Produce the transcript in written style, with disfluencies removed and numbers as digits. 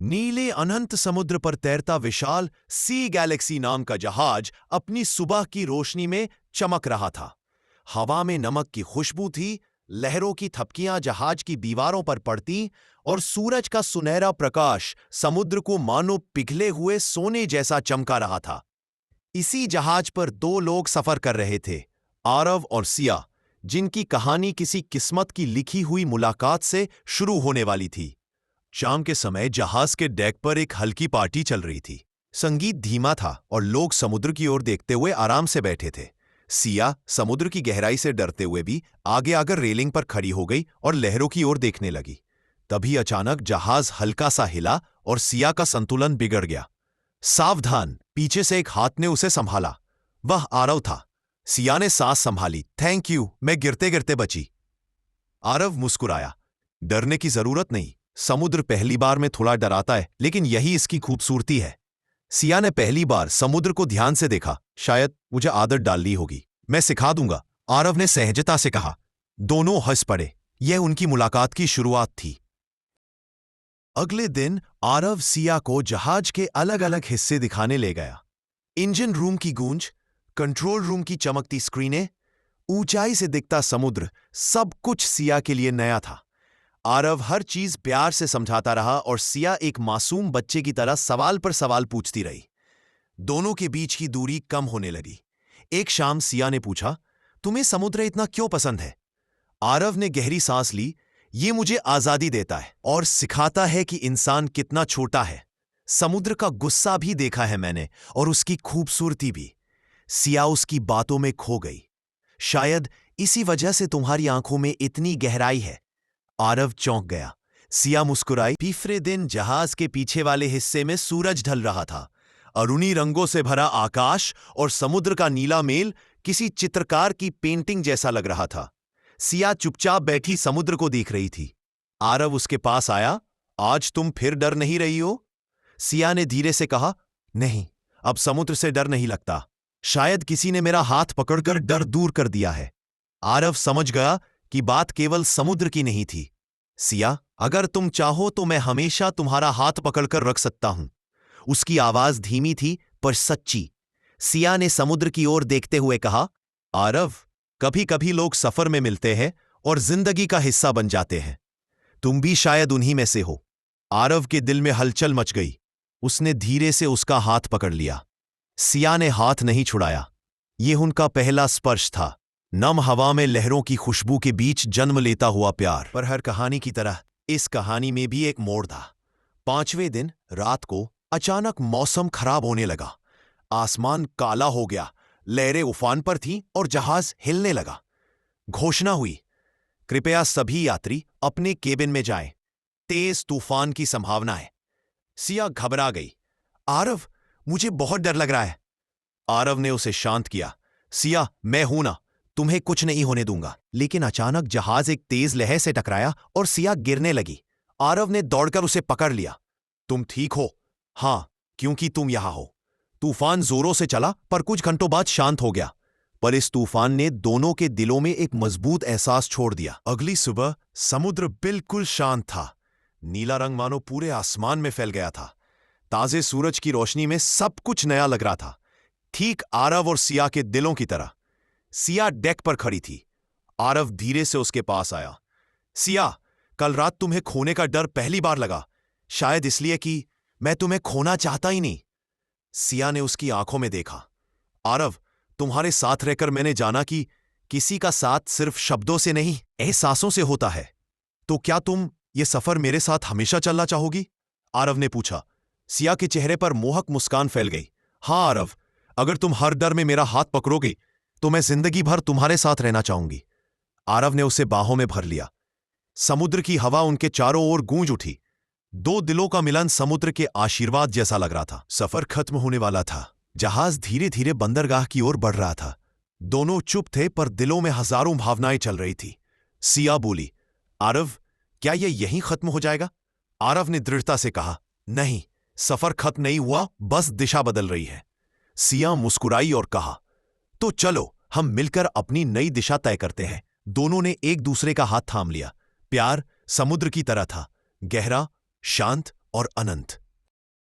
नीले अनंत समुद्र पर तैरता विशाल सी गैलेक्सी नाम का जहाज अपनी सुबह की रोशनी में चमक रहा था। हवा में नमक की खुशबू थी, लहरों की थपकियां जहाज की दीवारों पर पड़ती और सूरज का सुनहरा प्रकाश समुद्र को मानो पिघले हुए सोने जैसा चमका रहा था। इसी जहाज पर दो लोग सफर कर रहे थे, आरव और सिया, जिनकी कहानी किसी किस्मत की लिखी हुई मुलाकात से शुरू होने वाली थी। शाम के समय जहाज के डेक पर एक हल्की पार्टी चल रही थी। संगीत धीमा था और लोग समुद्र की ओर देखते हुए आराम से बैठे थे। सिया समुद्र की गहराई से डरते हुए भी आगे आकर रेलिंग पर खड़ी हो गई और लहरों की ओर देखने लगी। तभी अचानक जहाज हल्का सा हिला और सिया का संतुलन बिगड़ गया। सावधान! पीछे से एक हाथ ने उसे संभाला। वह आरव था। सिया ने सांस संभाली। थैंक यू, मैं गिरते गिरते बची। आरव मुस्कुराया। डरने की जरूरत नहीं। समुद्र पहली बार में थोड़ा डराता है, लेकिन यही इसकी खूबसूरती है। सिया ने पहली बार समुद्र को ध्यान से देखा। शायद मुझे आदत डालनी होगी। मैं सिखा दूंगा, आरव ने सहजता से कहा। दोनों हंस पड़े। यह उनकी मुलाकात की शुरुआत थी। अगले दिन आरव सिया को जहाज के अलग अलग हिस्से दिखाने ले गया। इंजन रूम की गूंज, कंट्रोल रूम की चमकती स्क्रीनें, ऊंचाई से दिखता समुद्र, सब कुछ सिया के लिए नया था। आरव हर चीज प्यार से समझाता रहा और सिया एक मासूम बच्चे की तरह सवाल पर सवाल पूछती रही। दोनों के बीच की दूरी कम होने लगी। एक शाम सिया ने पूछा, तुम्हें समुद्र इतना क्यों पसंद है? आरव ने गहरी सांस ली। ये मुझे आजादी देता है और सिखाता है कि इंसान कितना छोटा है। समुद्र का गुस्सा भी देखा है मैंने और उसकी खूबसूरती भी। सिया उसकी बातों में खो गई। शायद इसी वजह से तुम्हारी आंखों में इतनी गहराई है। आरव चौंक गया। सिया मुस्कुराई। तीसरे दिन जहाज के पीछे वाले हिस्से में सूरज ढल रहा था। अरुणी रंगों से भरा आकाश और समुद्र का नीला मेल किसी चित्रकार की पेंटिंग जैसा लग रहा था। सिया चुपचाप बैठी समुद्र को देख रही थी। आरव उसके पास आया। आज तुम फिर डर नहीं रही हो? सिया ने धीरे से कहा, नहीं, अब समुद्र से डर नहीं लगता। शायद किसी ने मेरा हाथ पकड़कर डर दूर कर दिया है। आरव समझ गया कि बात केवल समुद्र की नहीं थी। सिया, अगर तुम चाहो तो मैं हमेशा तुम्हारा हाथ पकड़कर रख सकता हूं। उसकी आवाज धीमी थी पर सच्ची। सिया ने समुद्र की ओर देखते हुए कहा, आरव, कभी कभी लोग सफर में मिलते हैं और जिंदगी का हिस्सा बन जाते हैं। तुम भी शायद उन्हीं में से हो। आरव के दिल में हलचल मच गई। उसने धीरे से उसका हाथ पकड़ लिया। सिया ने हाथ नहीं छुड़ाया। यह उनका पहला स्पर्श था। नम हवा में लहरों की खुशबू के बीच जन्म लेता हुआ प्यार। पर हर कहानी की तरह इस कहानी में भी एक मोड़ था। 5वें दिन रात को अचानक मौसम खराब होने लगा। आसमान काला हो गया, लहरें उफान पर थीं और जहाज हिलने लगा। घोषणा हुई, कृपया सभी यात्री अपने केबिन में जाएं। तेज तूफान की संभावना है। सिया घबरा गई। आरव, मुझे बहुत डर लग रहा है। आरव ने उसे शांत किया। सिया, मैं हूं ना, तुम्हें कुछ नहीं होने दूंगा। लेकिन अचानक जहाज एक तेज लहर से टकराया और सिया गिरने लगी। आरव ने दौड़कर उसे पकड़ लिया। तुम ठीक हो? हां, क्योंकि तुम यहां हो। तूफान जोरों से चला पर कुछ घंटों बाद शांत हो गया। पर इस तूफान ने दोनों के दिलों में एक मजबूत एहसास छोड़ दिया। अगली सुबह समुद्र बिल्कुल शांत था। नीला रंग मानो पूरे आसमान में फैल गया था। ताजे सूरज की रोशनी में सब कुछ नया लग रहा था, ठीक आरव और सिया के दिलों की तरह। सिया डेक पर खड़ी थी। आरव धीरे से उसके पास आया। सिया, कल रात तुम्हें खोने का डर पहली बार लगा, शायद इसलिए कि मैं तुम्हें खोना चाहता ही नहीं। सिया ने उसकी आंखों में देखा। आरव, तुम्हारे साथ रहकर मैंने जाना कि किसी का साथ सिर्फ शब्दों से नहीं, एहसासों से होता है। तो क्या तुम ये सफर मेरे साथ हमेशा चलना चाहोगी? आरव ने पूछा। सिया के चेहरे पर मोहक मुस्कान फैल गई। हां आरव, अगर तुम हर डर में मेरा हाथ पकड़ोगे तो मैं जिंदगी भर तुम्हारे साथ रहना चाहूंगी। आरव ने उसे बाहों में भर लिया। समुद्र की हवा उनके चारों ओर गूंज उठी। दो दिलों का मिलन समुद्र के आशीर्वाद जैसा लग रहा था। सफर खत्म होने वाला था। जहाज धीरे धीरे बंदरगाह की ओर बढ़ रहा था। दोनों चुप थे पर दिलों में हजारों भावनाएं चल रही थी। सिया बोली, आरव, क्या यह यहीं खत्म हो जाएगा? आरव ने दृढ़ता से कहा, नहीं, सफर खत्म नहीं हुआ, बस दिशा बदल रही है। सिया मुस्कुराई और कहा, तो चलो हम मिलकर अपनी नई दिशा तय करते हैं। दोनों ने एक दूसरे का हाथ थाम लिया। प्यार समुद्र की तरह था, गहरा, शांत और अनंत।